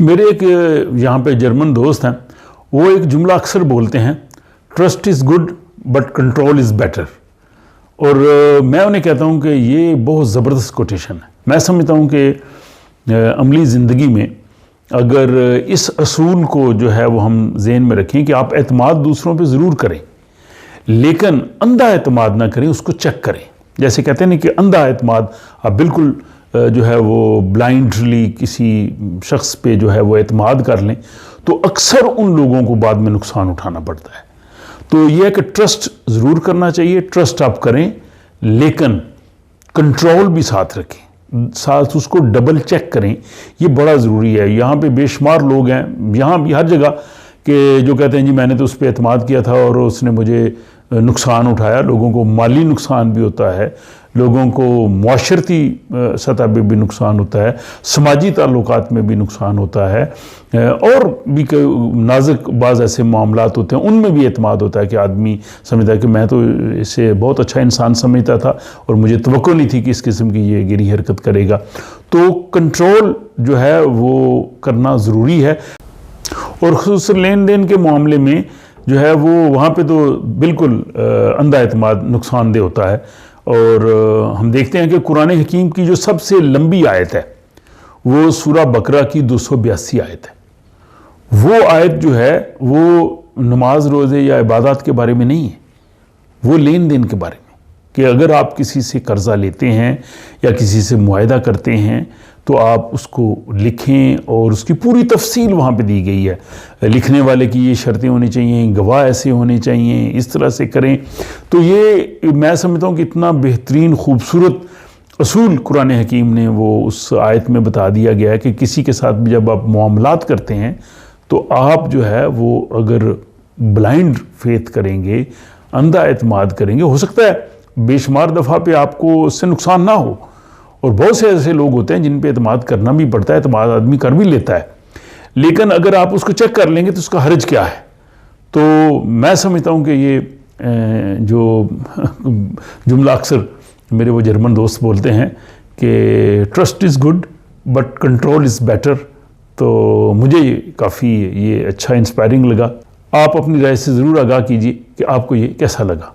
میرے ایک یہاں پہ جرمن دوست ہیں، وہ ایک جملہ اکثر بولتے ہیں، trust is good but control is better. اور میں انہیں کہتا ہوں کہ یہ بہت زبردست کوٹیشن ہے. میں سمجھتا ہوں کہ عملی زندگی میں اگر اس اصول کو جو ہے وہ ہم ذہن میں رکھیں کہ آپ اعتماد دوسروں پہ ضرور کریں لیکن اندھا اعتماد نہ کریں، اس کو چیک کریں. جیسے کہتے ہیں کہ اندھا اعتماد، آپ بالکل جو ہے وہ بلائنڈلی کسی شخص پہ جو ہے وہ اعتماد کر لیں تو اکثر ان لوگوں کو بعد میں نقصان اٹھانا پڑتا ہے. تو یہ ہے کہ ٹرسٹ ضرور کرنا چاہیے، ٹرسٹ آپ کریں لیکن کنٹرول بھی ساتھ رکھیں، ساتھ اس کو ڈبل چیک کریں. یہ بڑا ضروری ہے. یہاں پہ بے شمار لوگ ہیں، یہاں بھی ہر جگہ، کہ جو کہتے ہیں جی میں نے تو اس پہ اعتماد کیا تھا اور اس نے مجھے نقصان اٹھایا. لوگوں کو مالی نقصان بھی ہوتا ہے، لوگوں کو معاشرتی سطح پہ بھی نقصان ہوتا ہے، سماجی تعلقات میں بھی نقصان ہوتا ہے، اور بھی نازک بعض ایسے معاملات ہوتے ہیں ان میں بھی اعتماد ہوتا ہے کہ آدمی سمجھتا ہے کہ میں تو اسے بہت اچھا انسان سمجھتا تھا اور مجھے توقع نہیں تھی کہ اس قسم کی یہ گری حرکت کرے گا. تو کنٹرول جو ہے وہ کرنا ضروری ہے. اور خصوصاً لین دین کے معاملے میں جو ہے وہ وہاں پہ تو بالکل اندھا اعتماد نقصان دہ ہوتا ہے. اور ہم دیکھتے ہیں کہ قرآن حکیم کی جو سب سے لمبی آیت ہے وہ سورہ بقرہ کی 282 آیت ہے. وہ آیت جو ہے وہ نماز روزے یا عبادات کے بارے میں نہیں ہے، وہ لین دین کے بارے میں، کہ اگر آپ کسی سے قرضہ لیتے ہیں یا کسی سے معاہدہ کرتے ہیں تو آپ اس کو لکھیں، اور اس کی پوری تفصیل وہاں پہ دی گئی ہے. لکھنے والے کی یہ شرطیں ہونی چاہیے، گواہ ایسے ہونے چاہیے، اس طرح سے کریں. تو یہ میں سمجھتا ہوں کہ اتنا بہترین خوبصورت اصول قرآن حکیم نے وہ اس آیت میں بتا دیا گیا ہے کہ کسی کے ساتھ بھی جب آپ معاملات کرتے ہیں تو آپ جو ہے وہ اگر بلائنڈ فیتھ کریں گے، اندھا اعتماد کریں گے، ہو سکتا ہے بے شمار دفعہ پہ آپ کو اس سے نقصان نہ ہو. اور بہت سے ایسے لوگ ہوتے ہیں جن پہ اعتماد کرنا بھی پڑتا ہے، اعتماد آدمی کر بھی لیتا ہے، لیکن اگر آپ اس کو چیک کر لیں گے تو اس کا حرج کیا ہے. تو میں سمجھتا ہوں کہ یہ جو جملہ اکثر میرے وہ جرمن دوست بولتے ہیں کہ trust is good but control is better, تو مجھے کافی یہ اچھا انسپائرنگ لگا. آپ اپنی رائے سے ضرور آگاہ کیجیے کہ آپ کو یہ کیسا لگا.